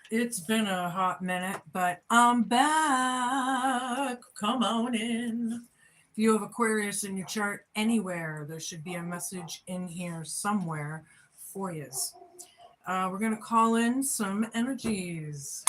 It's been a hot minute, but I'm back. Come on in. If you have Aquarius in your chart anywhere, there should be a message in here somewhere for you. We're going to call in some energies.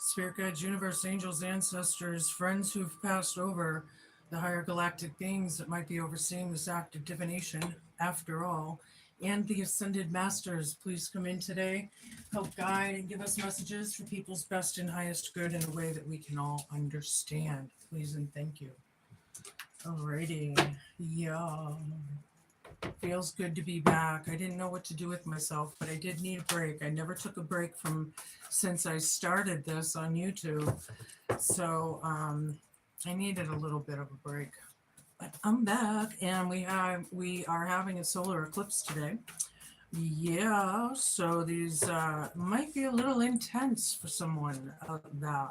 Spirit guides, universe, angels, ancestors, friends who've passed over, the higher galactic beings that might be overseeing this act of divination, after all, and the ascended masters, please come in today, help guide and give us messages for people's best and highest good in a way that we can all understand. Please and thank you. Alrighty. Yeah. Feels good to be back. I didn't know what to do with myself, but I did need a break. I never took a break from since I started this on YouTube. So I needed a little bit of a break. But I'm back and we are having a solar eclipse today. Yeah, so these might be a little intense for someone out there.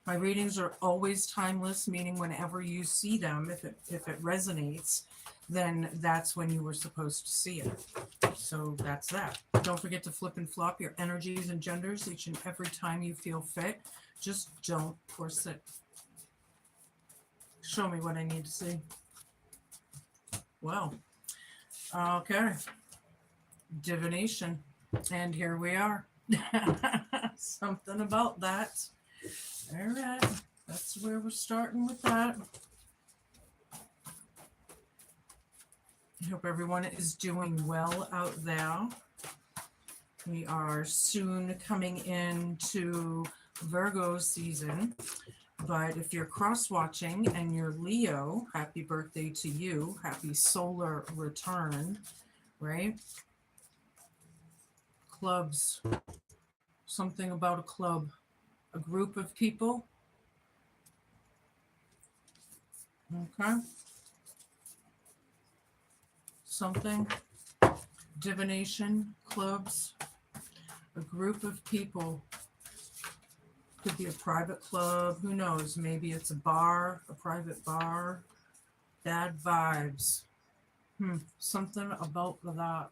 My readings are always timeless, meaning whenever you see them, if it resonates, then that's when you were supposed to see it. So that's that. Don't forget to flip and flop your energies and genders each and every time you feel fit. Just don't force it. Show me what I need to see. Well, okay. Divination. And here we are. Something about that. All right. That's where we're starting with that. I hope everyone is doing well out there. We are soon coming into Virgo season, but if you're cross-watching and you're Leo, happy birthday to you. Happy solar return, right? Clubs. Something about a club. A group of people. Okay. Something. Divination, clubs, a group of people. Could be a private club, who knows? Maybe it's a bar, a private bar. Bad vibes. Something about that.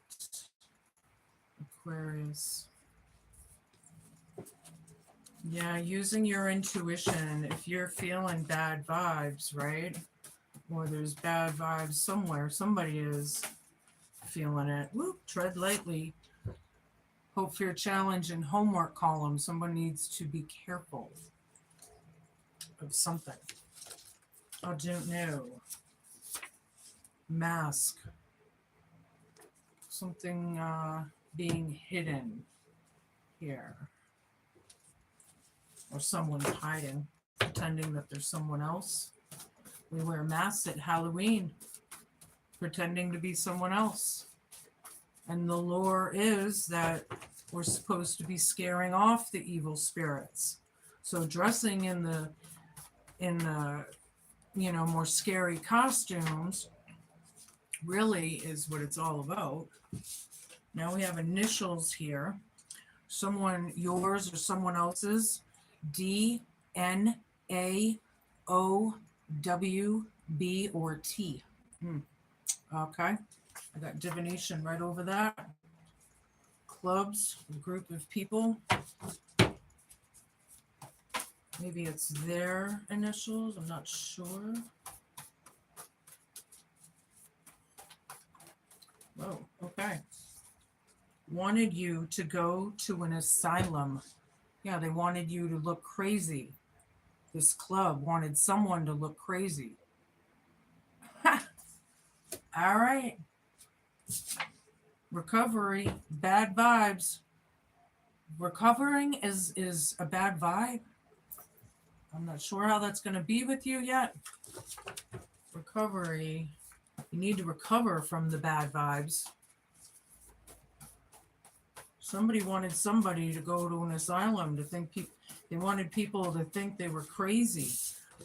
Aquarius. Yeah, using your intuition. If you're feeling bad vibes, right? Or there's bad vibes somewhere, somebody is feeling it. Whoop, tread lightly. Hope, fear, challenge, and homework column. Someone needs to be careful of something. I don't know. Mask. Something being hidden here. Or someone hiding, pretending that there's someone else. We wear masks at Halloween, pretending to be someone else. And the lore is that we're supposed to be scaring off the evil spirits. So dressing in the more scary costumes really is what it's all about. Now we have initials here. Someone, yours or someone else's. D, N, A, O, W, B, or T. Okay. I got divination right over that. Clubs, a group of people. Maybe it's their initials. I'm not sure. Whoa, okay. Wanted you to go to an asylum. Yeah, they wanted you to look crazy. This club wanted someone to look crazy. All right. Recovery, bad vibes. Recovering is a bad vibe. I'm not sure how that's going to be with you yet. Recovery. You need to recover from the bad vibes. Somebody wanted somebody to go to an asylum to think they wanted people to think they were crazy,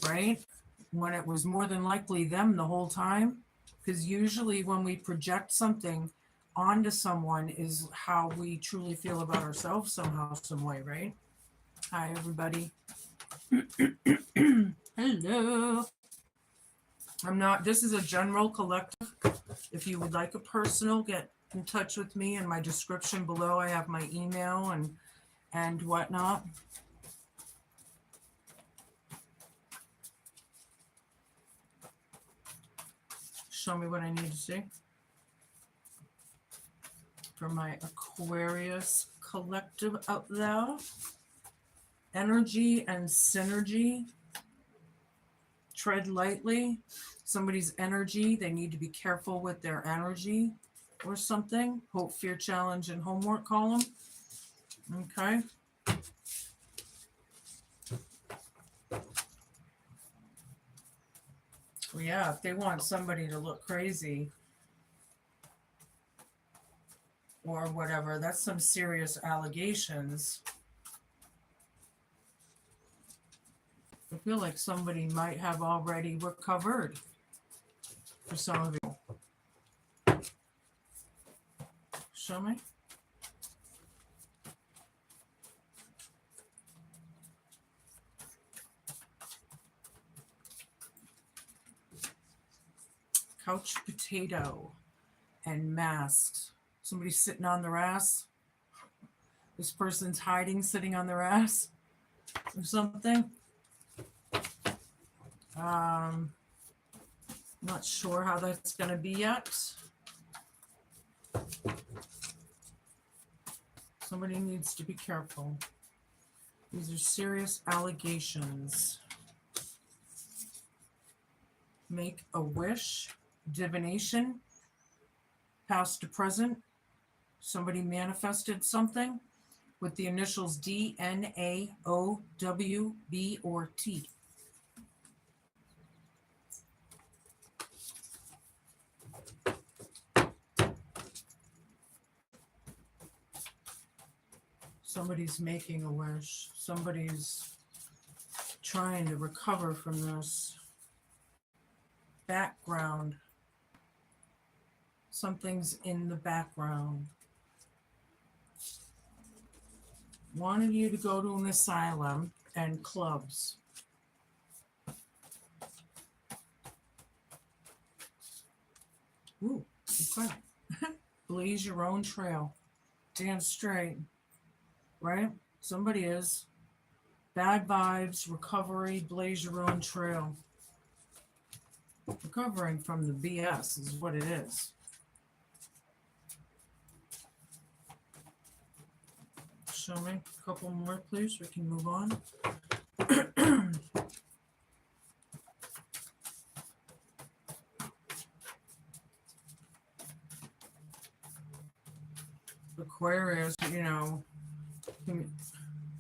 right? When it was more than likely them the whole time. Because usually when we project something onto someone is how we truly feel about ourselves somehow, some way, right? Hi, everybody. Hello. This is a general collective. If you would like a personal, get in touch with me. In my description below, I have my email and whatnot. Show me what I need to see. For my Aquarius collective out there. Energy and synergy. Tread lightly. Somebody's energy, they need to be careful with their energy or something. Hope, fear, challenge, and homework column. Okay. Well, yeah, if they want somebody to look crazy or whatever, that's some serious allegations. I feel like somebody might have already recovered for some of you. Show me. Couch potato and masks. Somebody's sitting on their ass. This person's hiding, sitting on their ass or something. Not sure how that's going to be yet. Somebody needs to be careful. These are serious allegations. Make a wish. Divination. Past to present. Somebody manifested something with the initials D, N, A, O, W, B, or T. Somebody's making a wish. Somebody's trying to recover from this. Background. Something's in the background. Wanted you to go to an asylum and clubs. Ooh, okay. Blaze your own trail. Damn straight. Right? Somebody is. Bad vibes, recovery, blaze your own trail. Recovering from the BS is what it is. Show me a couple more, please. We can move on. Aquarius,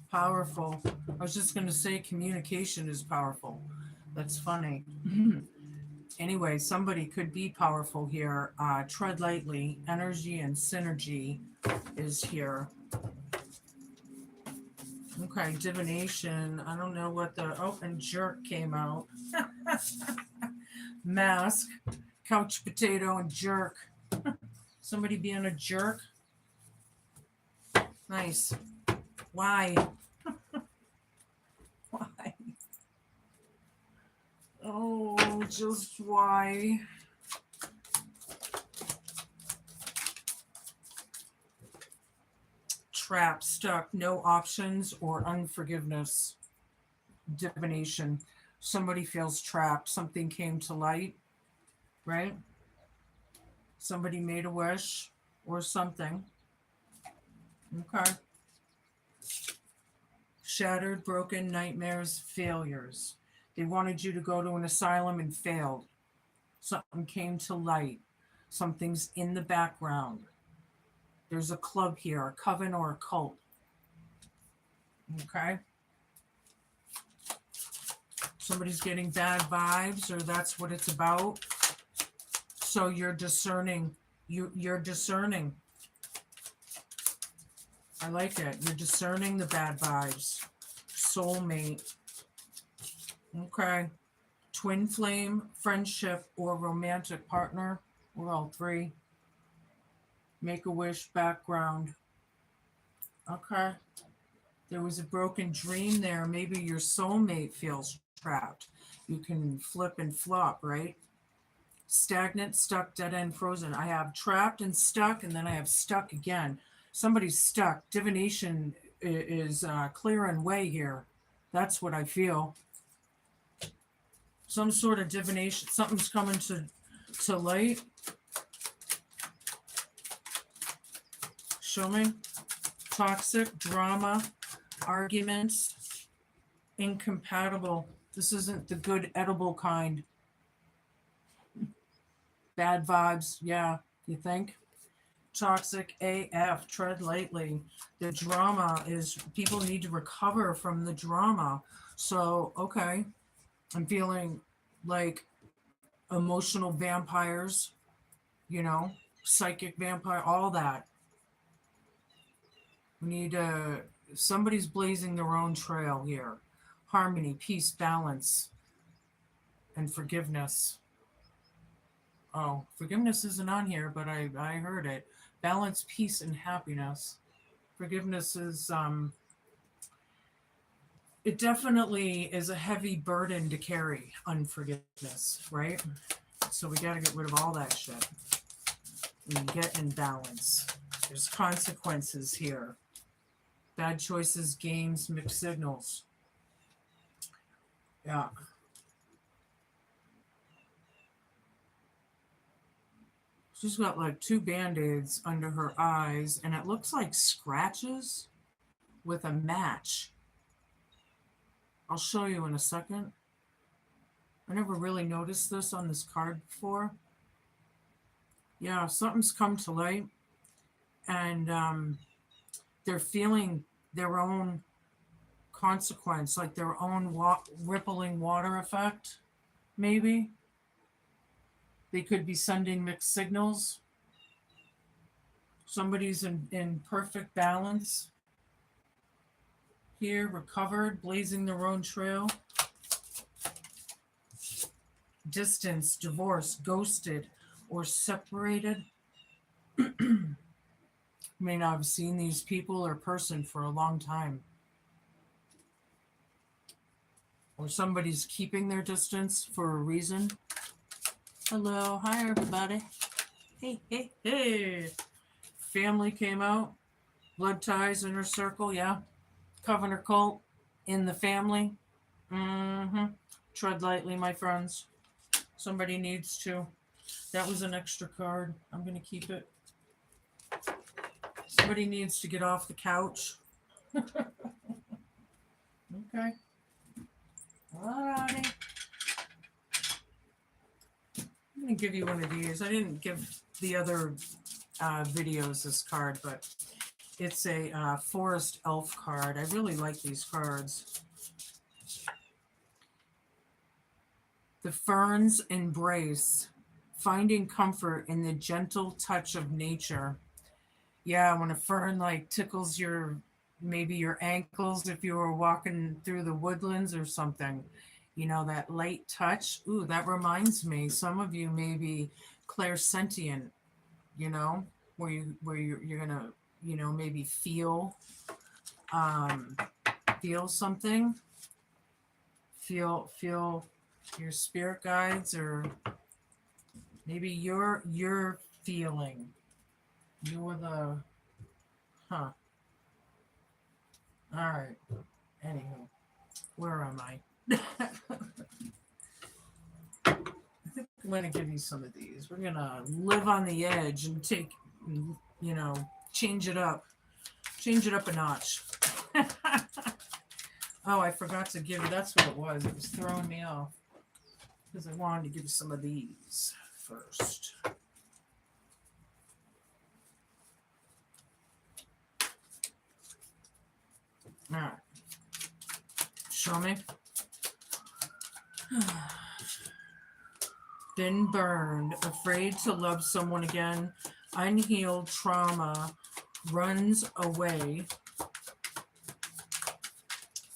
powerful. I was just going to say communication is powerful. That's funny. Anyway, somebody could be powerful here. Tread lightly. Energy and synergy is here. Okay, divination. I don't know what the... Oh, and jerk came out. Mask. Couch potato and jerk. Somebody being a jerk. Nice. Why? Why? Oh, just why? Trapped, stuck, no options, or unforgiveness. Divination. Somebody feels trapped. Something came to light, right? Somebody made a wish or something. Okay. Shattered, broken, nightmares, failures. They wanted you to go to an asylum and failed. Something came to light. Something's in the background. There's a club here, a coven or a cult. Okay. Somebody's getting bad vibes, or that's what it's about. So you're discerning. You're discerning. I like it. You're discerning the bad vibes. Soulmate. Okay. Twin flame, friendship, or romantic partner, or all three. Make a wish, background. Okay. There was a broken dream there. Maybe your soulmate feels trapped. You can flip and flop, right? Stagnant, stuck, dead end, frozen. I have trapped and stuck, and then I have stuck again. Somebody's stuck. Divination is clearing way here. That's what I feel. Some sort of divination. Something's coming to light. Show me. Toxic, drama, arguments, incompatible. This isn't the good edible kind. Bad vibes, yeah, you think? Toxic AF, tread lightly. The drama is, people need to recover from the drama. So, okay, I'm feeling like emotional vampires, you know, psychic vampire, all that. We need somebody's blazing their own trail here. Harmony, peace, balance, and forgiveness. Oh, forgiveness isn't on here, but I heard it. Balance, peace, and happiness. Forgiveness is it definitely is a heavy burden to carry, unforgiveness, right? So we got to get rid of all that shit and get in balance. There's consequences here. Bad choices, games, mixed signals. Yeah. She's got like 2 band-aids under her eyes, and it looks like scratches with a match. I'll show you in a second. I never really noticed this on this card before. Yeah, something's come to light, and they're feeling their own consequence, like their own rippling water effect, maybe. They could be sending mixed signals. Somebody's in perfect balance here, recovered, blazing their own trail. Distance, divorce, ghosted, or separated. You may not have seen these people or person for a long time. Or somebody's keeping their distance for a reason. Hello, hi everybody. Hey, hey, hey. Family came out. Blood ties, inner circle, yeah. Covenant cult in the family. Mm-hmm. Tread lightly, my friends. Somebody needs to. That was an extra card. I'm going to keep it. Somebody needs to get off the couch. Okay. Alrighty. I'm going to give you one of these. I didn't give the other videos this card, but it's a forest elf card. I really like these cards. The ferns embrace, finding comfort in the gentle touch of nature. Yeah, when a fern like tickles maybe your ankles if you were walking through the woodlands or something, you know, that light touch. Ooh, that reminds me, some of you may be clairsentient, you know, where you're gonna, you know, maybe feel something, feel your spirit guides, or maybe you're feeling, you're the all right. Anywho, where am I? I think I'm going to give you some of these. We're going to live on the edge and take, you know, change it up a notch. Oh, I forgot to give you, that's what it was. It was throwing me off because I wanted to give you some of these first. All right. Show me. Been burned, afraid to love someone again, unhealed trauma runs away.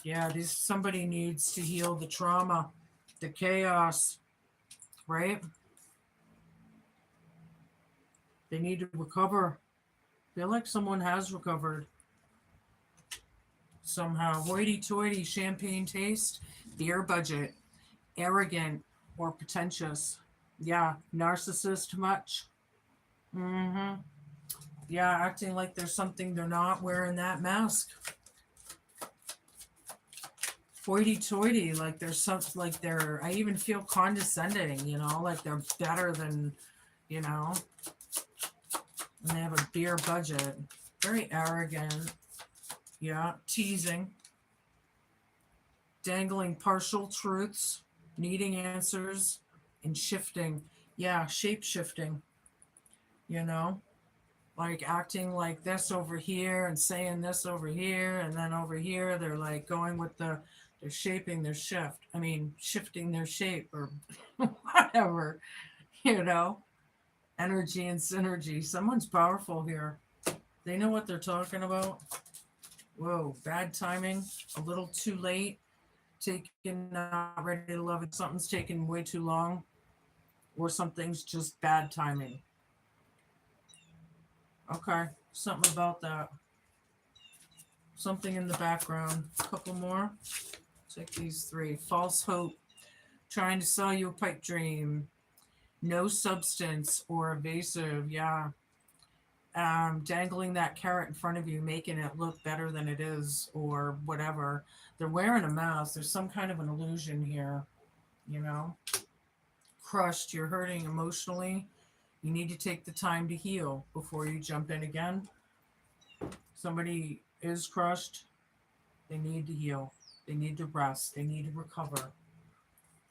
Yeah, somebody needs to heal the trauma, the chaos, right? They need to recover. Feel like someone has recovered somehow. Hoity-toity, champagne taste, beer budget, arrogant or pretentious. Yeah, narcissist much. Mm-hmm. Yeah, acting like there's something they're not, wearing that mask. Hoity-toity, like there's something, like they're, I even feel condescending, like they're better than, you know, and they have a beer budget. Very arrogant. Yeah, teasing, dangling partial truths, needing answers, and shifting. Yeah, shape shifting, you know, like acting like this over here and saying this over here, and then over here they're like going with they're shaping their shift. I mean, shifting their shape or whatever, you know, energy and synergy. Someone's powerful here. They know what they're talking about. Whoa, bad timing, a little too late, taken, not ready to love it. Something's taking way too long, or something's just bad timing. Okay, something about that. Something in the background. A couple more. Take these three. False hope. Trying to sell you a pipe dream. No substance or evasive. Yeah. Dangling that carrot in front of you, making it look better than it is, or whatever. They're wearing a mask. There's some kind of an illusion here, you know? Crushed. You're hurting emotionally. You need to take the time to heal before you jump in again. Somebody is crushed. They need to heal. They need to rest. They need to recover.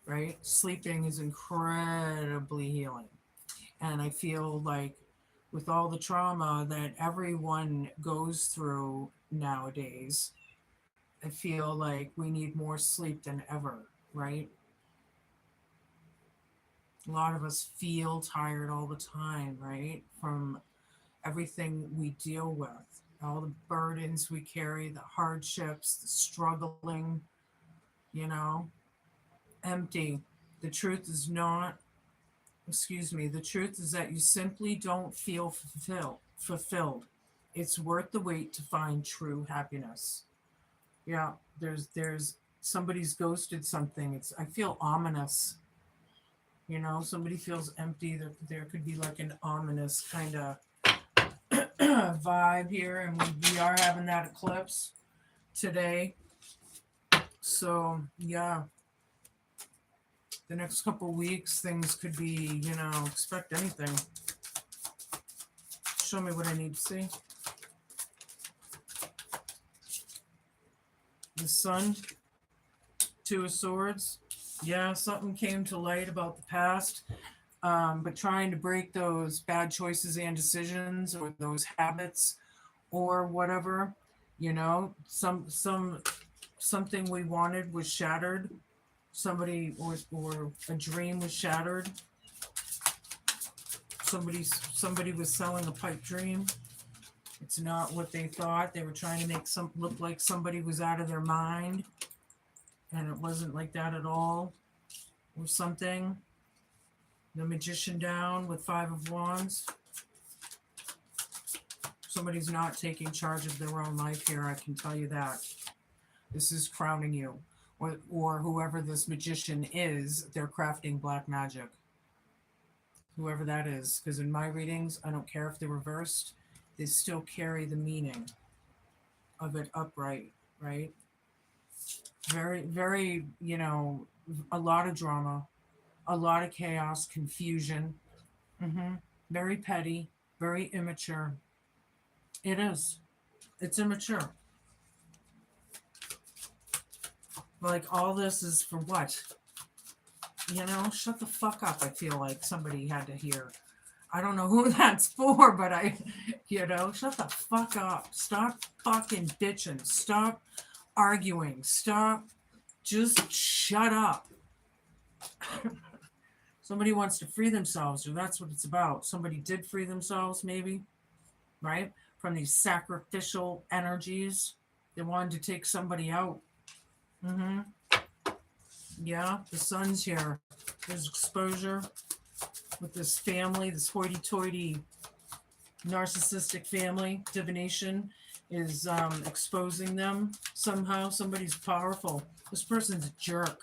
Right? Sleeping is incredibly healing. And I feel like with all the trauma that everyone goes through nowadays, I feel like we need more sleep than ever, right? A lot of us feel tired all the time, right? From everything we deal with, all the burdens we carry, the hardships, the struggling, you know, empty. The truth is not, excuse me, the truth is that you simply don't feel fulfilled. It's worth the wait to find true happiness. Yeah, there's somebody's ghosted something. I feel ominous. Somebody feels empty. There could be like an ominous kind of vibe here, and we are having that eclipse today. So yeah, the next couple weeks things could be, expect anything. Show me what I need to see. The Sun, Two of Swords. Yeah, something came to light about the past, but trying to break those bad choices and decisions, or those habits, or whatever. Something we wanted was shattered. Somebody or a dream was shattered. Somebody was selling a pipe dream. It's not what they thought. They were trying to make look like somebody was out of their mind, and it wasn't like that at all. Or something. The Magician down with Five of Wands. Somebody's not taking charge of their own life here, I can tell you that. This is crowning you. Or whoever this magician is, they're crafting black magic. Whoever that is. Because in my readings, I don't care if they're reversed, they still carry the meaning of it upright, right? Very, very, a lot of drama, a lot of chaos, confusion. Very petty, very immature. It is. It's immature. Like, all this is for what? Shut the fuck up, I feel like somebody had to hear. I don't know who that's for, but shut the fuck up. Stop fucking bitching. Stop arguing. Stop. Just shut up. Somebody wants to free themselves, or that's what it's about. Somebody did free themselves, maybe, right? From these sacrificial energies. They wanted to take somebody out. Mm-hmm. Yeah, the sun's here. There's exposure with this family, this hoity-toity narcissistic family. Divination is exposing them somehow. Somebody's powerful. This person's a jerk.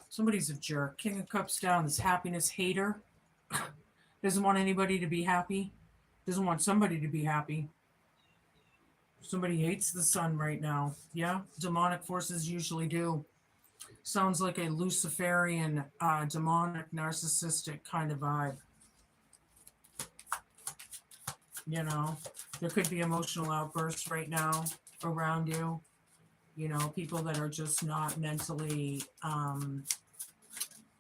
Somebody's a jerk. King of Cups down. This happiness hater doesn't want anybody to be happy. Doesn't want somebody to be happy. Somebody hates the sun right now. Yeah, demonic forces usually do. Sounds like a Luciferian, demonic, narcissistic kind of vibe. You know, there could be emotional outbursts right now around you. You know, people that are just not mentally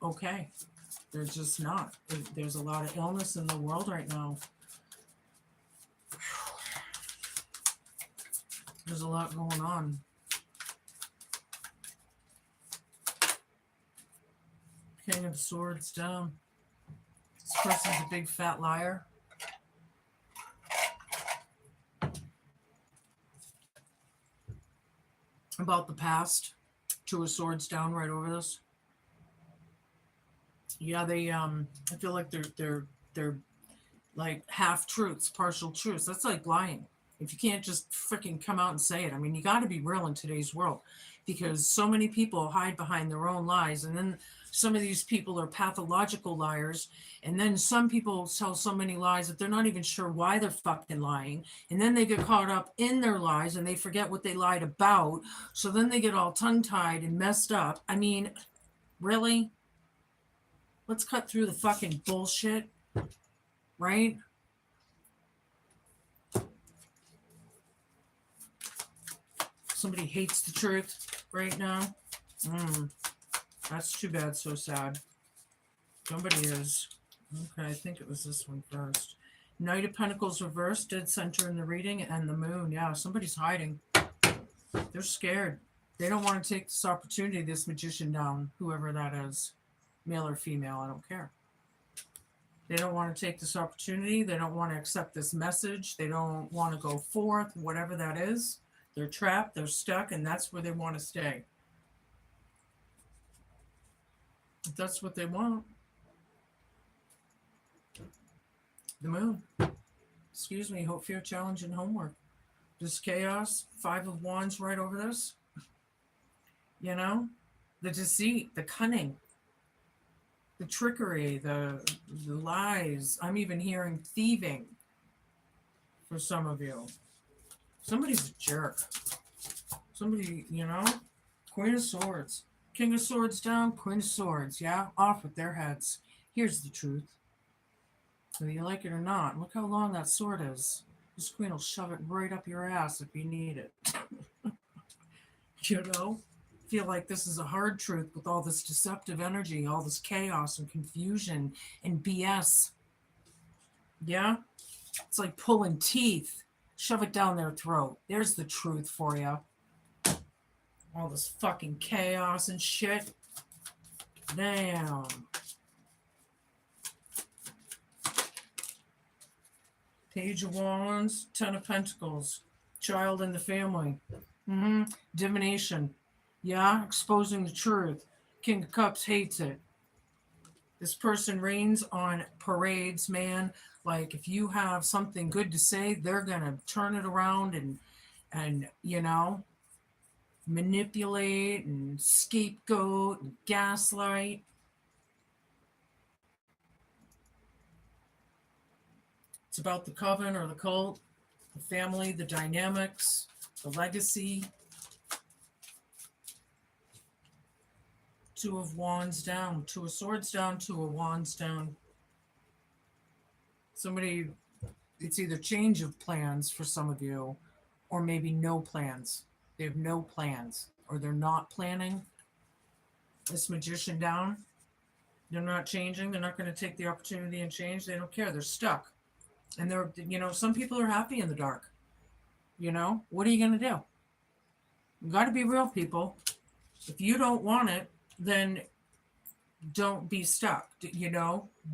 okay. They're just not. There's a lot of illness in the world right now. There's a lot going on. King of Swords down. This person's a big fat liar. About the past. Two of Swords down right over this. Yeah, they I feel like they're like half truths, partial truths. That's like lying. If you can't just freaking come out and say it. I mean, you got to be real in today's world, because so many people hide behind their own lies, and then some of these people are pathological liars, and then some people tell so many lies that they're not even sure why they're fucking lying, and then they get caught up in their lies and they forget what they lied about, so then they get all tongue-tied and messed up. I mean, really? Let's cut through the fucking bullshit, right? Somebody hates the truth right now. That's too bad, so sad. Somebody is. Okay, I think it was this one first. Knight of Pentacles reversed, dead center in the reading, and the moon. Yeah, somebody's hiding. They're scared. They don't want to take this opportunity, this magician down, whoever that is. Male or female, I don't care. They don't want to take this opportunity. They don't want to accept this message. They don't want to go forth, whatever that is. They're trapped, they're stuck, and that's where they want to stay. If that's what they want. The moon. Excuse me, hope, fear, challenge, and homework. This chaos, 5 of Wands right over this. You know? The deceit, the cunning, the trickery, the lies. I'm even hearing thieving for some of you. Somebody's a jerk. Somebody, you know? Queen of Swords. King of Swords down, Queen of Swords. Yeah, off with their heads. Here's the truth. Whether you like it or not, look how long that sword is. This queen will shove it right up your ass if you need it. You know? Feel like this is a hard truth with all this deceptive energy, all this chaos and confusion and BS. Yeah? It's like pulling teeth. Shove it down their throat. There's the truth for you. All this fucking chaos and shit. Damn. Page of Wands, 10 of Pentacles. Child in the family. Divination. Yeah, exposing the truth. King of Cups hates it. This person reigns on parades, man. Like, if you have something good to say, they're going to turn it around and, you know, manipulate and scapegoat and gaslight. It's about the coven or the cult, the family, the dynamics, the legacy. 2 of Wands down, 2 of Swords down, 2 of Wands down. Somebody, it's either change of plans for some of you, or maybe no plans. They have no plans, or they're not planning. This magician down, they're not changing. They're not going to take the opportunity and change. They don't care. They're stuck. And they're, you know, some people are happy in the dark. You know, what are you going to do? You got to be real, people. If you don't want it, then Don't be stuck,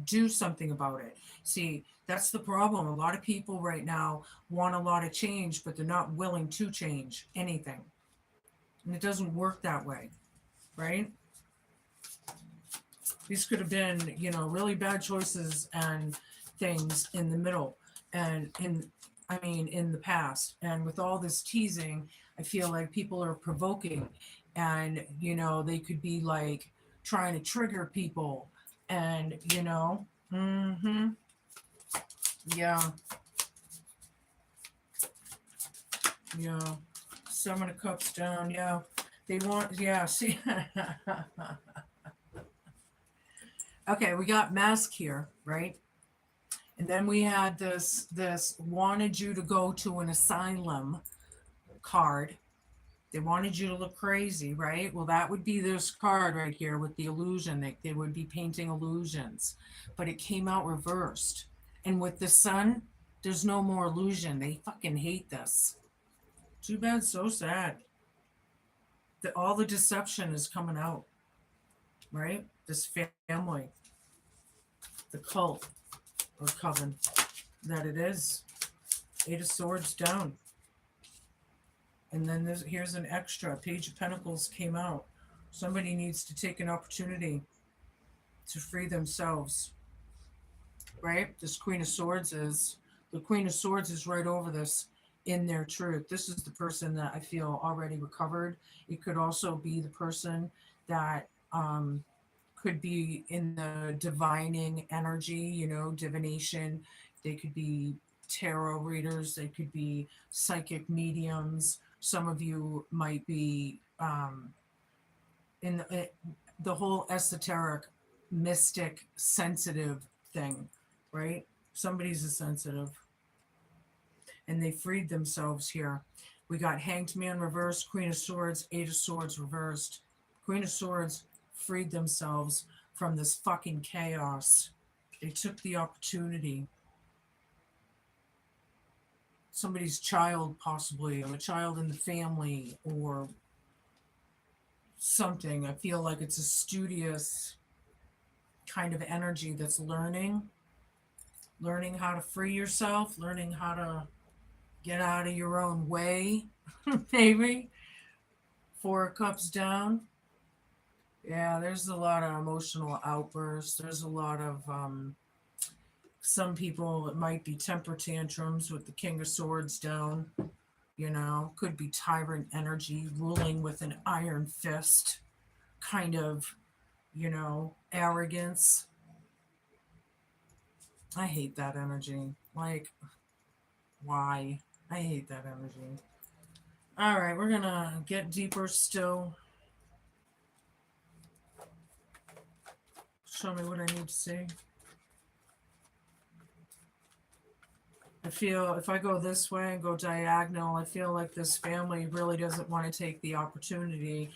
do something about it. See, that's the problem. A lot of people right now want a lot of change, but they're not willing to change anything. And it doesn't work that way, right? These could have been, really bad choices and things in the middle and in the past. And with all this teasing, I feel like people are provoking and, they could be like trying to trigger people and, yeah, yeah. Seven of Cups down, yeah. They want, yeah, see. Okay, we got mask here, right? And then we had this wanted you to go to an asylum card. They wanted you to look crazy, right? Well, that would be this card right here with the illusion. They would be painting illusions. But it came out reversed. And with the sun, there's no more illusion. They fucking hate this. Too bad, so sad. All the deception is coming out, right? This family, the cult or coven that it is. Eight of Swords down. And then here's an extra. Page of Pentacles came out. Somebody needs to take an opportunity to free themselves, right? This the Queen of Swords is right over this in their truth. This is the person that I feel already recovered. It could also be the person that could be in the divining energy, divination. They could be tarot readers. They could be psychic mediums. Some of you might be in the whole esoteric, mystic, sensitive thing, right? Somebody's a sensitive, and they freed themselves here. We got Hanged Man reversed, Queen of Swords, Eight of Swords reversed. Queen of Swords freed themselves from this fucking chaos. They took the opportunity. Somebody's child, possibly, or a child in the family, or something. I feel like it's a studious kind of energy that's learning how to free yourself, learning how to get out of your own way, maybe. Four of Cups down. Yeah, there's a lot of emotional outbursts. There's a lot of some people, it might be temper tantrums with the King of Swords down. Could be tyrant energy, ruling with an iron fist, kind of, arrogance. I hate that energy. Like, why? I hate that energy. All right, we're gonna get deeper still. Show me what I need to see. I feel if I go this way and go diagonal, I feel like this family really doesn't want to take the opportunity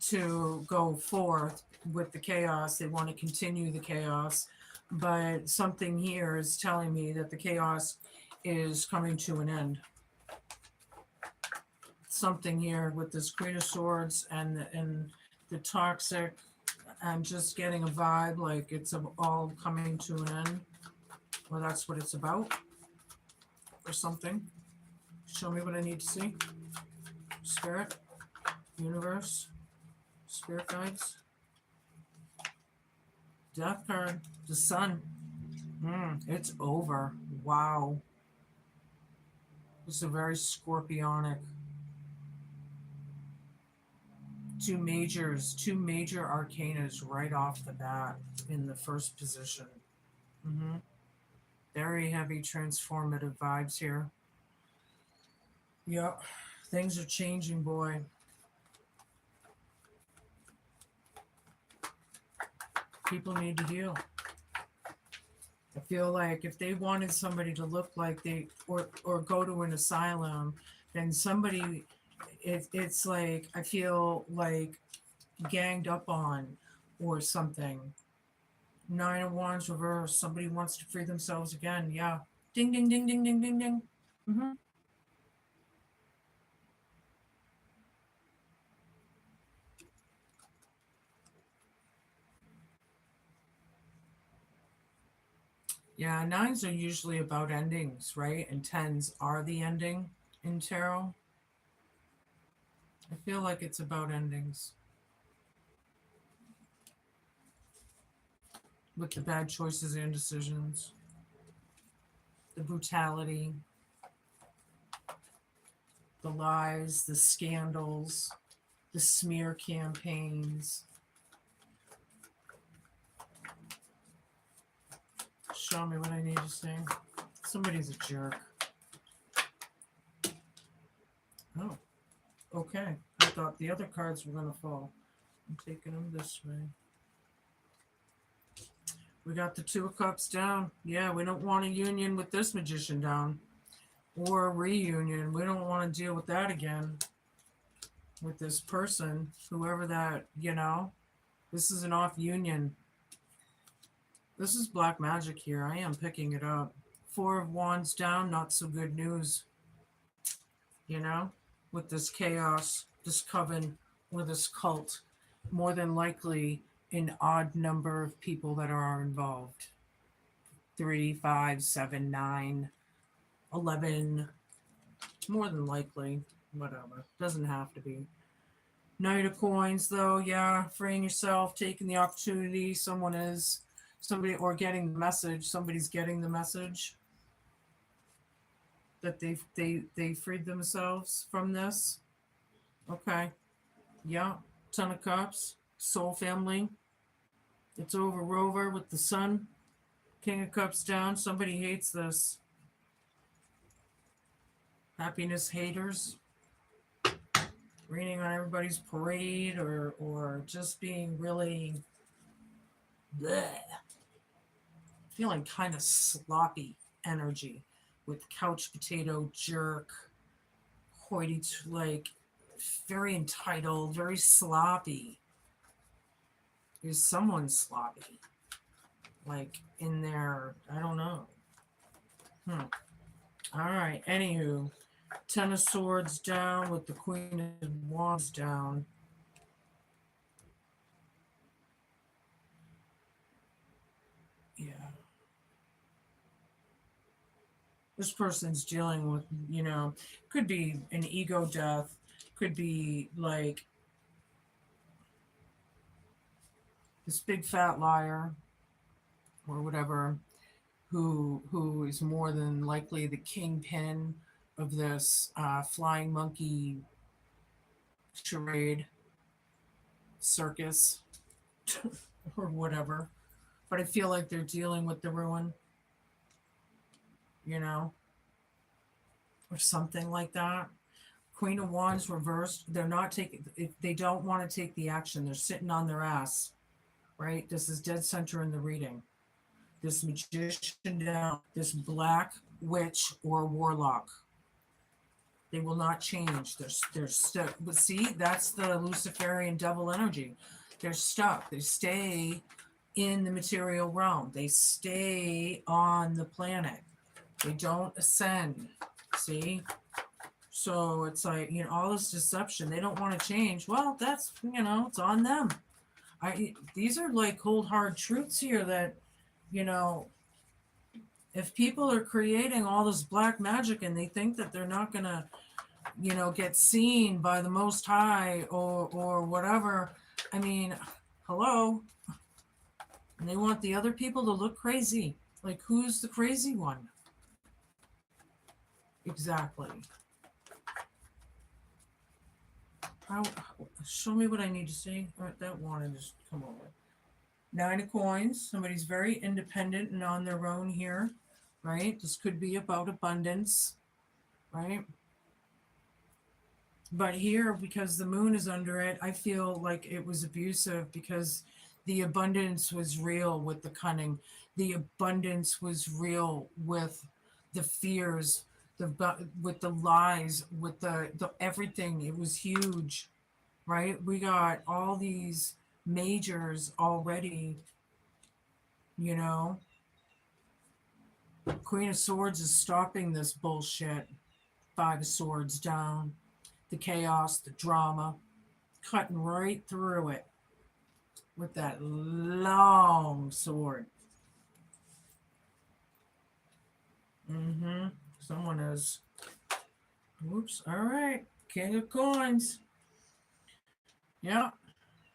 to go forth with the chaos. They want to continue the chaos. But something here is telling me that the chaos is coming to an end. Something here with this Queen of Swords and the toxic. I'm just getting a vibe like it's all coming to an end. Well, that's what it's about. Or something. Show me what I need to see. Spirit, universe, spirit guides. Death card, the sun. It's over. Wow. This is a very scorpionic. Two major arcanas right off the bat in the first position. Very heavy transformative vibes here. Yep. Things are changing, boy. People need to heal. I feel like if they wanted somebody to look like or go to an asylum, then somebody, it's like, I feel like ganged up on or something. Nine of Wands reversed. Somebody wants to free themselves again. Yeah. Ding, ding, ding, ding, ding, ding, ding. Mm-hmm. Yeah, nines are usually about endings, right? And tens are the ending in tarot. I feel like it's about endings with the bad choices and decisions, the brutality, the lies, the scandals, the smear campaigns. Show me what I need to see. Somebody's a jerk. Oh, okay. I thought the other cards were going to fall. I'm taking them this way. We got the Two of Cups down. Yeah, we don't want a union with this magician down. Or a reunion. We don't want to deal with that again. With this person, whoever that, this is an off union. This is black magic here. I am picking it up. Four of Wands down, not so good news. You know, with this chaos, this coven, or this cult. More than likely, an odd number of people that are involved. 3, 5, 7, 9, 11. More than likely. Whatever. Doesn't have to be. Knight of Coins, though, yeah, freeing yourself, taking the opportunity. Someone is, somebody, or getting the message. Somebody's getting the message that they freed themselves from this. Okay, yeah, Ton of Cups, Soul Family. It's over Rover with the Sun. King of Cups down. Somebody hates this. Happiness haters. Raining on everybody's parade, or just being really bleh, feeling kind of sloppy energy with couch potato jerk, hoity, like very entitled, very sloppy. Is someone sloppy? Like in there, I don't know. All right, anywho, Ten of Swords down with the Queen of Wands down. Yeah. This person's dealing with, could be an ego death, could be like this big fat liar or whatever, who is more than likely the kingpin of this flying monkey charade circus or whatever. But I feel like they're dealing with the ruin, you know, or something like that. Queen of Wands reversed. They're not taking. They don't want to take the action. They're sitting on their ass, right? This is dead center in the reading. This magician down. This black witch or warlock. They will not change. They're stuck. But see, that's the Luciferian devil energy. They're stuck. They stay in the material realm. They stay on the planet. They don't ascend. See? So it's like, all this deception. They don't want to change. Well, that's, it's on them. These are like cold hard truths here that, you know, if people are creating all this black magic and they think that they're not gonna, get seen by the Most High or whatever, I mean, hello. And they want the other people to look crazy. Like, who's the crazy one? Exactly. Show me what I need to see. That wanted to just come over. Nine of Coins. Somebody's very independent and on their own here, right? This could be about abundance, right? But here, because the moon is under it, I feel like it was abusive because the abundance was real with the cunning. The abundance was real with the fears, with the lies, with the everything. It was huge, right? We got all these majors already, you know. Queen of Swords is stopping this bullshit. Five of Swords down. The chaos, the drama, cutting right through it with that long sword. Mm-hmm. Someone is. Oops. All right. King of coins. Yeah.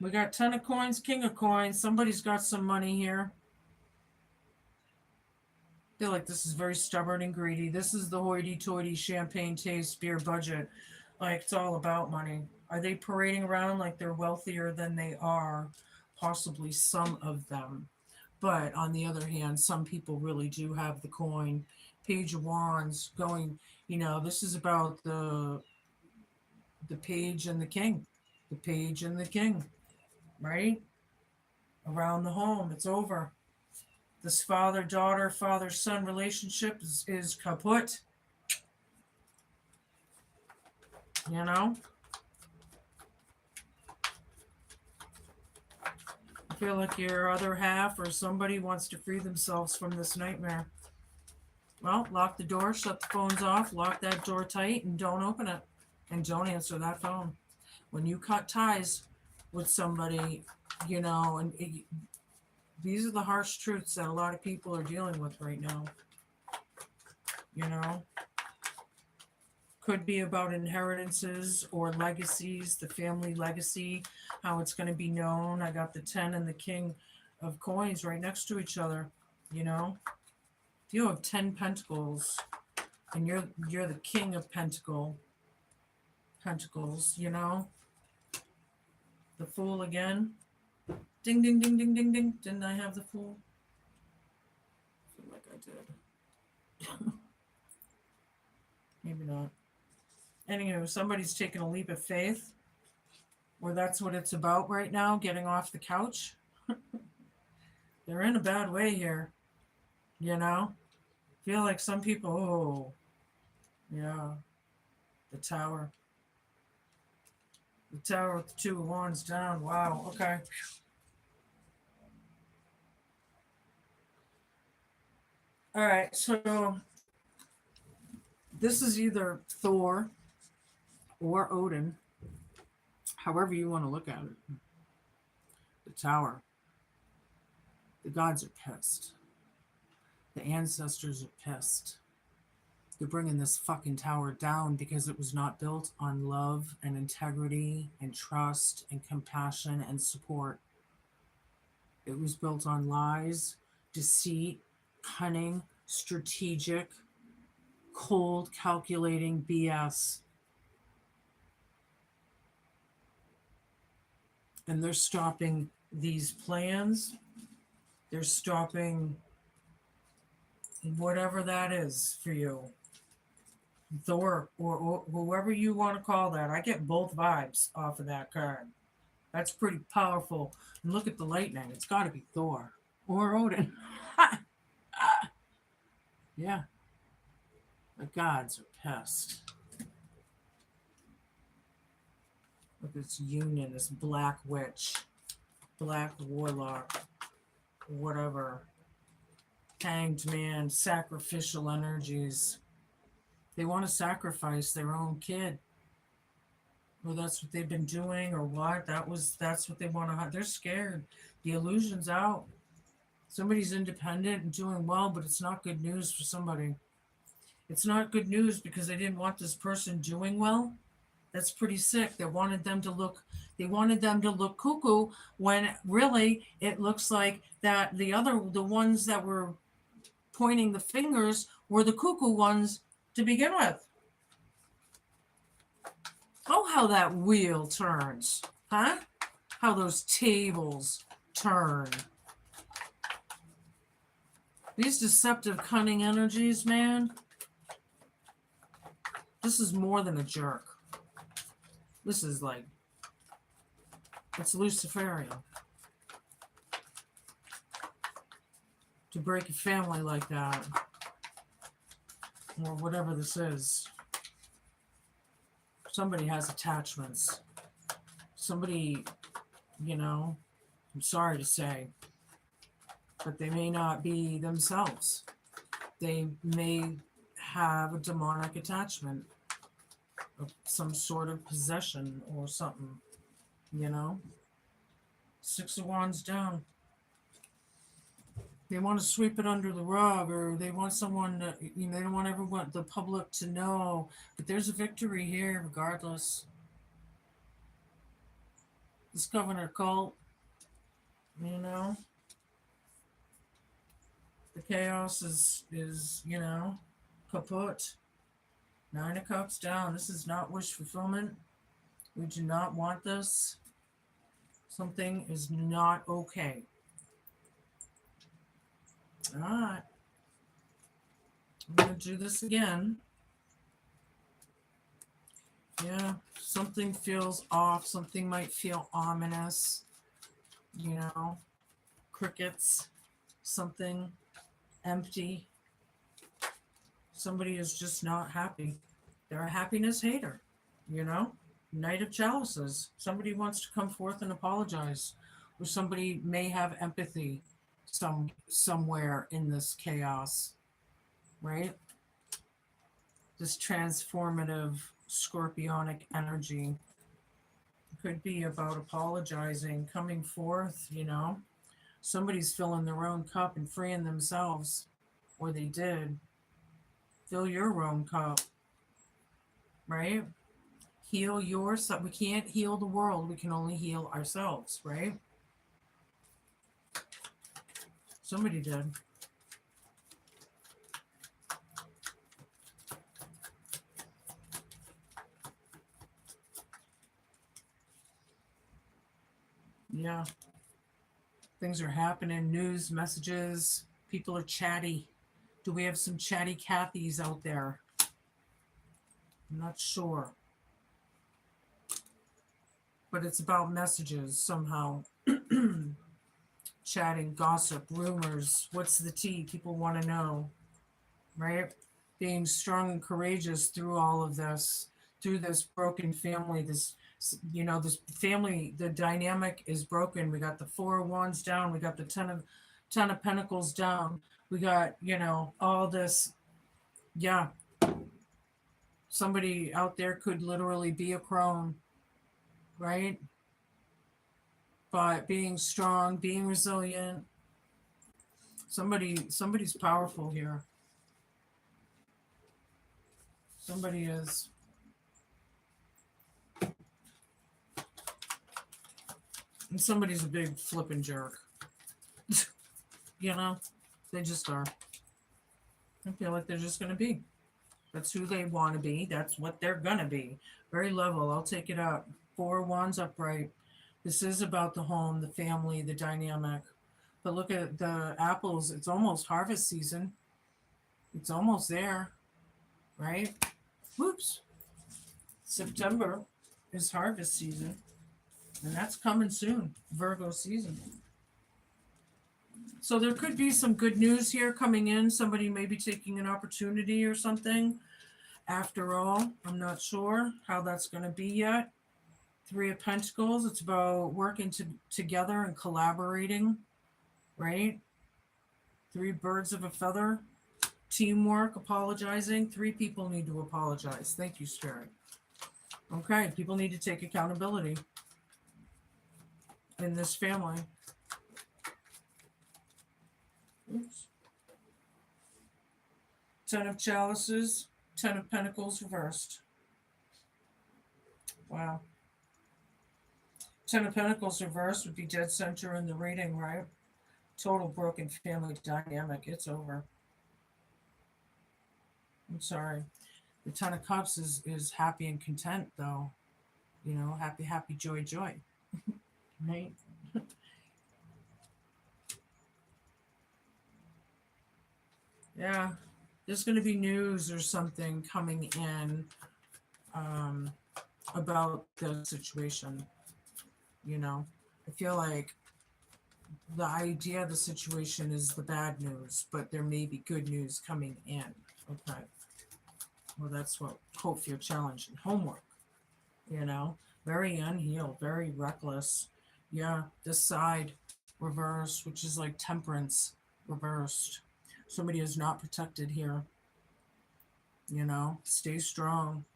We got 10 of coins, king of coins. Somebody's got some money here. I feel like this is very stubborn and greedy. This is the hoity-toity champagne taste beer budget. Like, it's all about money. Are they parading around like they're wealthier than they are? Possibly some of them. But on the other hand, some people really do have the coin. Page of Wands going, this is about the page and the king. The page and the king, right? Around the home, it's over. This father-daughter, father-son relationship is kaput. You know? I feel like your other half or somebody wants to free themselves from this nightmare. Well, lock the door, shut the phones off, lock that door tight, and don't open it. And don't answer that phone. When you cut ties with somebody, these are the harsh truths that a lot of people are dealing with right now. You know? Could be about inheritances or legacies, the family legacy, how it's going to be known. I got the 10 and the king of coins right next to each other. If you have 10 pentacles and you're the king of pentacles, the fool again. Ding ding ding ding ding ding. Didn't I have the fool? I feel like I did. Maybe not. Anywho, somebody's taking a leap of faith, or that's what it's about right now, getting off the couch. They're in a bad way here, Feel like some people, yeah, the tower. The tower with the 2 of wands down. Wow, okay. All right, so this is either Thor or Odin, however you want to look at it. The tower. The gods are pissed. The ancestors are pissed. They're bringing this fucking tower down because it was not built on love and integrity and trust and compassion and support. It was built on lies, deceit, cunning, strategic, cold, calculating BS. And they're stopping these plans. They're stopping whatever that is for you. Thor, or whoever you want to call that. I get both vibes off of that card. That's pretty powerful. And look at the lightning. It's got to be Thor or Odin. Yeah. The gods are pissed. Look at this union, this black witch, black warlock, whatever. Hanged man, sacrificial energies. They want to sacrifice their own kid. Well, that's what they've been doing, or what? That's what they want to. They're scared. The illusion's out. Somebody's independent and doing well, but it's not good news for somebody. It's not good news because they didn't want this person doing well. That's pretty sick. They wanted them to look cuckoo when really it looks like that the ones that were pointing the fingers were the cuckoo ones to begin with. Oh, how that wheel turns, huh? How those tables turn. These deceptive, cunning energies, man. This is more than a jerk. This is like, it's Luciferian. To break a family like that, or whatever this is. Somebody has attachments. Somebody, I'm sorry to say, but they may not be themselves. They may have a demonic attachment of some sort of possession or something, 6 of wands down. They want to sweep it under the rug, or they want someone to, they don't want everyone, the public to know. But there's a victory here, regardless. This governor cult, you know, the chaos is kaput. Nine of Cups down. This is not wish fulfillment. We do not want this. Something is not okay. All right. I'm going to do this again. Yeah, something feels off. Something might feel ominous. You know, crickets. Something empty. Somebody is just not happy. They're a happiness hater, you know? Knight of Chalices. Somebody wants to come forth and apologize. Or somebody may have empathy somewhere in this chaos, right? This transformative scorpionic energy could be about apologizing, coming forth, Somebody's filling their own cup and freeing themselves, or they did. Fill your own cup, right? Heal yourself. We can't heal the world. We can only heal ourselves, right? Somebody did. Yeah. Things are happening. News, messages. People are chatty. Do we have some chatty Cathys out there? I'm not sure. But it's about messages somehow. Chatting, gossip, rumors. What's the tea? People want to know, right? Being strong and courageous through all of this, through this broken family, this family, the dynamic is broken. We got the Four of Wands down. We got the Ten of Pentacles down. We got, all this. Yeah. Somebody out there could literally be a crone, right? But being strong, being resilient. Somebody's powerful here. Somebody is. And somebody's a big flippin' jerk. They just are. I feel like they're just going to be. That's who they want to be. That's what they're going to be. Very level. I'll take it up. Four of Wands upright. This is about the home, the family, the dynamic. But look at the apples. It's almost harvest season. It's almost there, right? Whoops. September is harvest season. And that's coming soon. Virgo season. So there could be some good news here coming in. Somebody may be taking an opportunity or something. After all, I'm not sure how that's going to be yet. Three of Pentacles, it's about working together and collaborating, right? Three birds of a feather. Teamwork, apologizing. Three people need to apologize. Thank you, Spirit. Okay, people need to take accountability in this family. Oops. Ten of Chalices, Ten of Pentacles reversed. Wow. Ten of Pentacles reversed would be dead center in the reading, right? Total broken family dynamic. It's over. I'm sorry. The Ten of Cups is happy and content, though. Happy, happy, joy, joy. Right? Yeah. There's going to be news or something coming in about the situation. I feel like the idea of the situation is the bad news, but there may be good news coming in. Okay. Well, that's what hope for your challenge and homework. Very unhealed, very reckless. Yeah, this side reversed, which is like temperance reversed. Somebody is not protected here. Stay strong.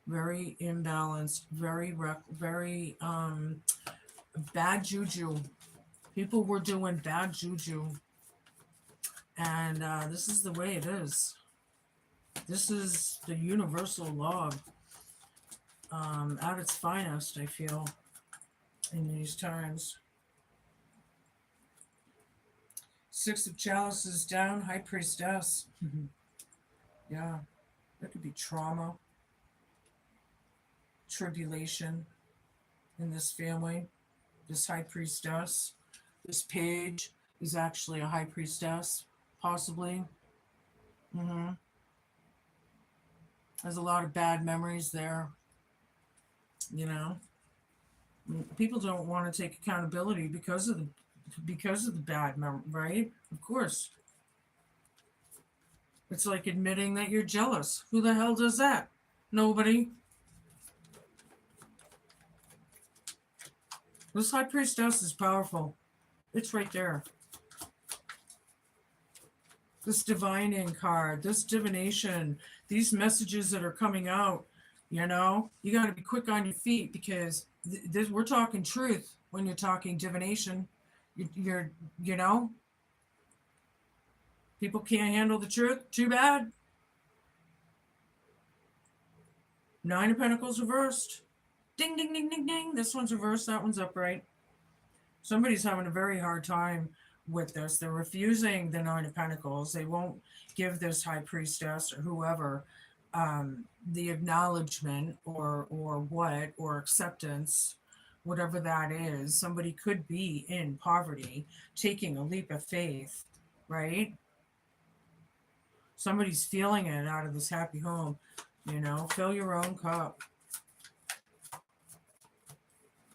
Very imbalanced, very bad juju. People were doing bad juju. And this is the way it is. This is the universal law at its finest, I feel, in these times. Six of Chalices down, High Priestess. Yeah, there could be trauma, tribulation in this family. This High Priestess, this Page is actually a High Priestess, possibly. There's a lot of bad memories there. You know, people don't want to take accountability because of the bad memory, right? Of course. It's like admitting that you're jealous. Who the hell does that? Nobody. This High Priestess is powerful. It's right there. This divining card, this divination, these messages that are coming out, you know, you got to be quick on your feet because we're talking truth when you're talking divination. You're, you know, people can't handle the truth. Too bad. Nine of Pentacles reversed. Ding, ding, ding, ding, ding. This one's reversed. That one's upright. Somebody's having a very hard time with this. They're refusing the Nine of Pentacles. They won't give this High Priestess or whoever the acknowledgement or acceptance, whatever that is. Somebody could be in poverty, taking a leap of faith, right? Somebody's feeling it out of this happy home. You know, fill your own cup.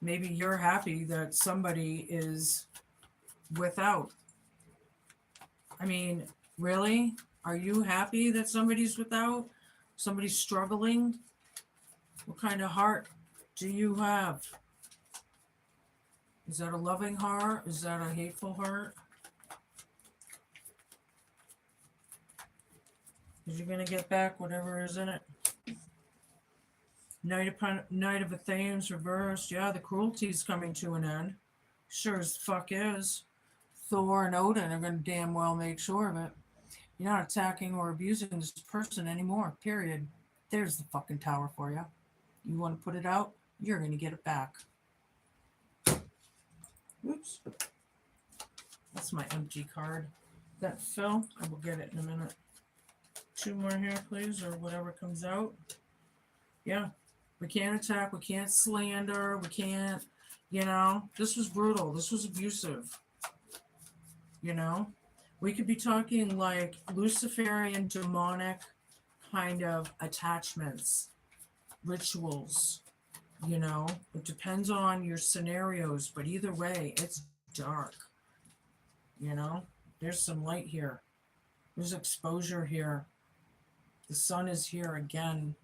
Maybe you're happy that somebody is without. I mean, really? Are you happy that somebody's without? Somebody's struggling? What kind of heart do you have? Is that a loving heart? Is that a hateful heart? Because you're going to get back whatever is in it. Knight of Athens reversed. Yeah, the cruelty's coming to an end. Sure as fuck is. Thor and Odin are going to damn well make sure of it. You're not attacking or abusing this person anymore, period. There's the fucking tower for you. You want to put it out, you're going to get it back. Oops. That's my empty card. That fell. I will get it in a minute. Two more here, please, or whatever comes out. Yeah. We can't attack. We can't slander. We can't, you know. This was brutal. This was abusive. You know. We could be talking like Luciferian, demonic kind of attachments, rituals, you know. It depends on your scenarios, but either way, it's dark. You know. There's some light here. There's exposure here. The sun is here again.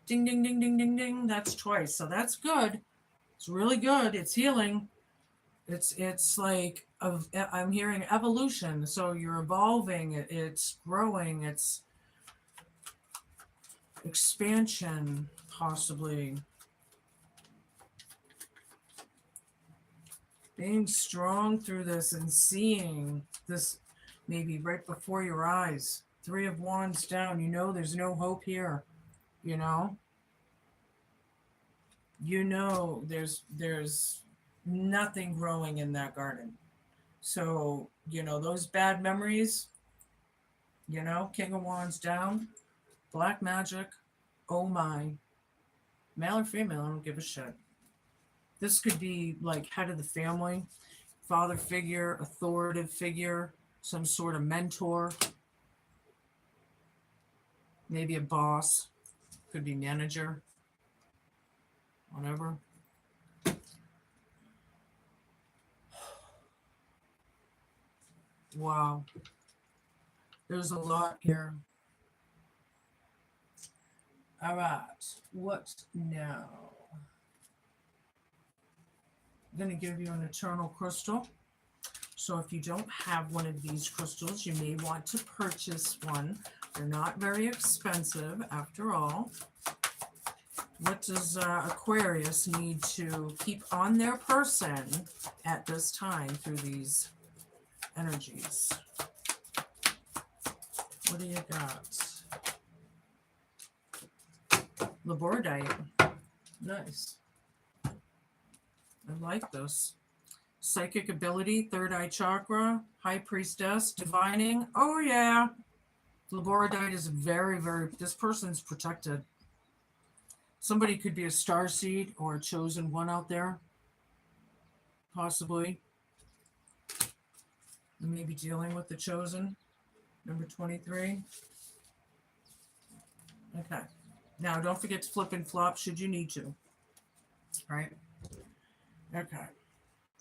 Ding, ding, ding, ding, ding, ding. That's twice. So that's good. It's really good. It's healing. It's like I'm hearing evolution. So you're evolving. It's growing. It's expansion, possibly. Being strong through this and seeing this maybe right before your eyes. Three of Wands down. You know there's no hope here. You know? You know there's nothing growing in that garden. So, you know, those bad memories, you know, King of Wands down, black magic, oh my. Male or female, I don't give a shit. This could be like head of the family, father figure, authoritative figure, some sort of mentor, maybe a boss, could be manager, whatever. Wow. There's a lot here. All right. What now? I'm going to give you an eternal crystal. So if you don't have one of these crystals, you may want to purchase one. They're not very expensive after all. What does Aquarius need to keep on their person at this time through these energies? What do you got? Labordite. Nice. I like this. Psychic ability, third eye chakra, high priestess, divining. Oh yeah. Labordite is very, very, this person's protected. Somebody could be a star seed or a chosen one out there. Possibly. You may be dealing with the chosen. Number 23. Okay. Now, don't forget to flip and flop should you need to. Right? Okay.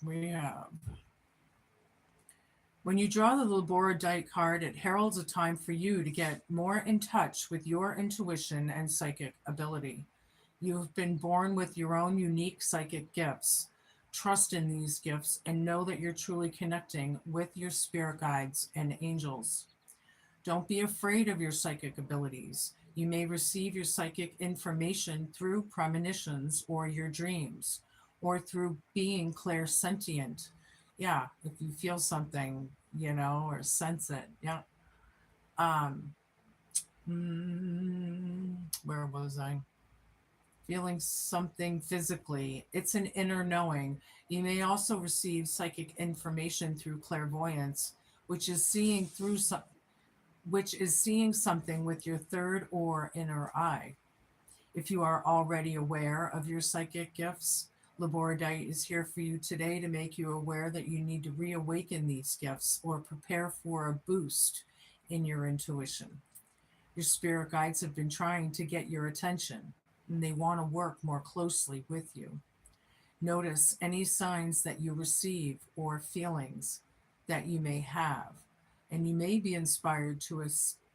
We have. When you draw the Labordite card, it heralds a time for you to get more in touch with your intuition and psychic ability. You've been born with your own unique psychic gifts. Trust in these gifts and know that you're truly connecting with your spirit guides and angels. Don't be afraid of your psychic abilities. You may receive your psychic information through premonitions or your dreams, or through being clairsentient. Yeah, if you feel something, or sense it. Yeah. Where was I? Feeling something physically. It's an inner knowing. You may also receive psychic information through clairvoyance, which is seeing something with your third or inner eye. If you are already aware of your psychic gifts, Labordite is here for you today to make you aware that you need to reawaken these gifts or prepare for a boost in your intuition. Your spirit guides have been trying to get your attention, and they want to work more closely with you. Notice any signs that you receive or feelings that you may have, and you may be inspired to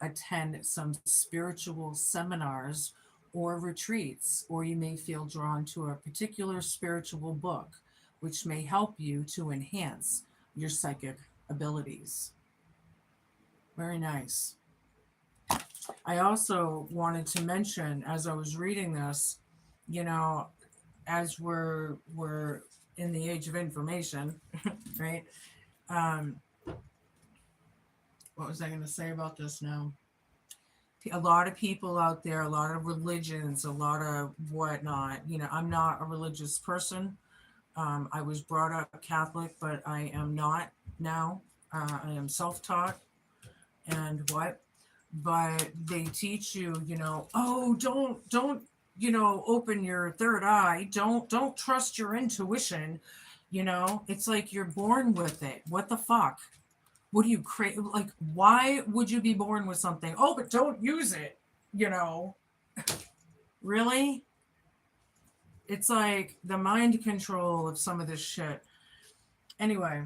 attend some spiritual seminars or retreats, or you may feel drawn to a particular spiritual book, which may help you to enhance your psychic abilities. Very nice. I also wanted to mention, as I was reading this, as we're in the age of information, right? What was I going to say about this now? A lot of people out there, a lot of religions, a lot of whatnot. I'm not a religious person. I was brought up Catholic, but I am not now. I am self-taught and but they teach you, oh, don't, open your third eye. Don't trust your intuition. It's like you're born with it. What the fuck? What do you create? Like, why would you be born with something? Oh, but don't use it. Really? It's like the mind control of some of this shit. Anyway,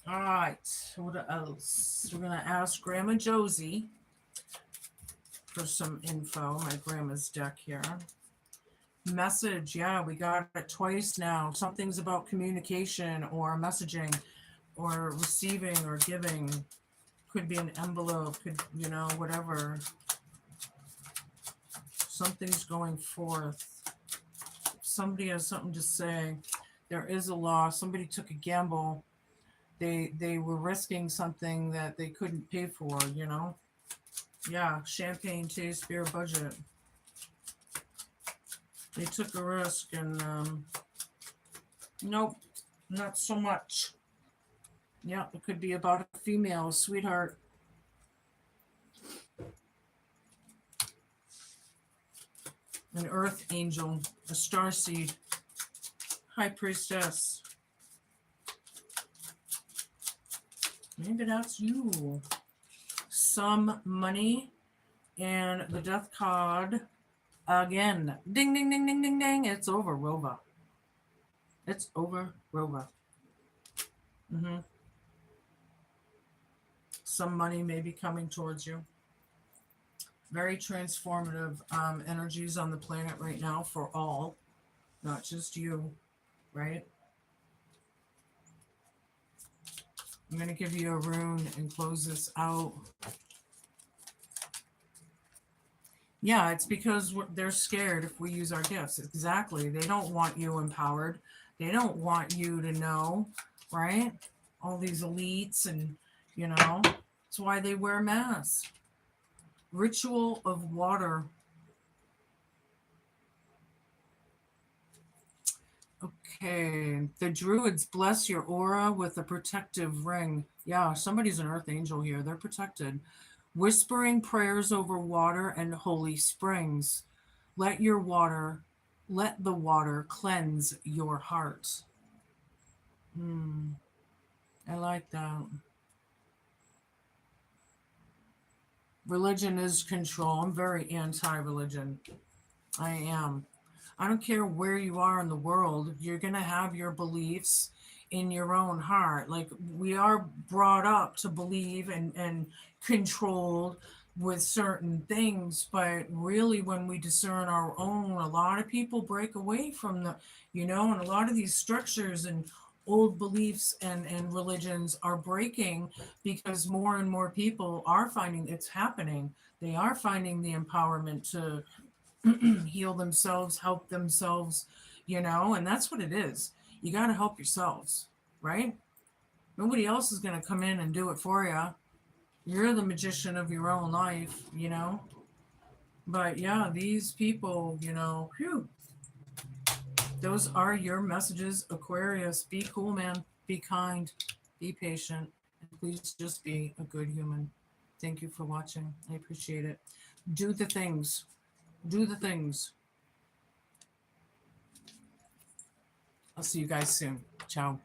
all right. What else? We're gonna ask Grandma Josie for some info. My grandma's deck here. Message, yeah, we got it twice now. Something's about communication or messaging or receiving or giving. Could be an envelope, could, whatever. Something's going forth. Somebody has something to say. There is a law. Somebody took a gamble. They were risking something that they couldn't pay for, Yeah, champagne taste, beer budget. They took a risk and nope, not so much. Yeah, it could be about a female, a sweetheart. An earth angel, a starseed, high priestess. Maybe that's you. Some money and the death card again. Ding, ding, ding, ding, ding, ding. It's over, Rova. It's over, Rova. Some money may be coming towards you. Very transformative energies on the planet right now for all, not just you, right? I'm going to give you a rune and close this out. Yeah, it's because they're scared if we use our gifts. Exactly. They don't want you empowered. They don't want you to know, right? All these elites and, that's why they wear masks. Ritual of water. Okay. The druids bless your aura with a protective ring. Yeah, somebody's an earth angel here. They're protected. Whispering prayers over water and holy springs. Let your water, let the water cleanse your heart. Hmm, I like that. Religion is control. I'm very anti religion. I am. I don't care where you are in the world, you're going to have your beliefs in your own heart. Like we are brought up to believe and controlled with certain things, but really when we discern our own, a lot of people break away from and a lot of these structures and old beliefs and religions are breaking because more and more people are finding it's happening. They are finding the empowerment to heal themselves, help themselves, and that's what it is. You got to help yourselves, right? Nobody else is going to come in and do it for you. You're the magician of your own life. But yeah, these people, whew, those are your messages, Aquarius. Be cool, man. Be kind. Be patient. And please just be a good human. Thank you for watching. I appreciate it. Do the things. Do the things. I'll see you guys soon. Ciao.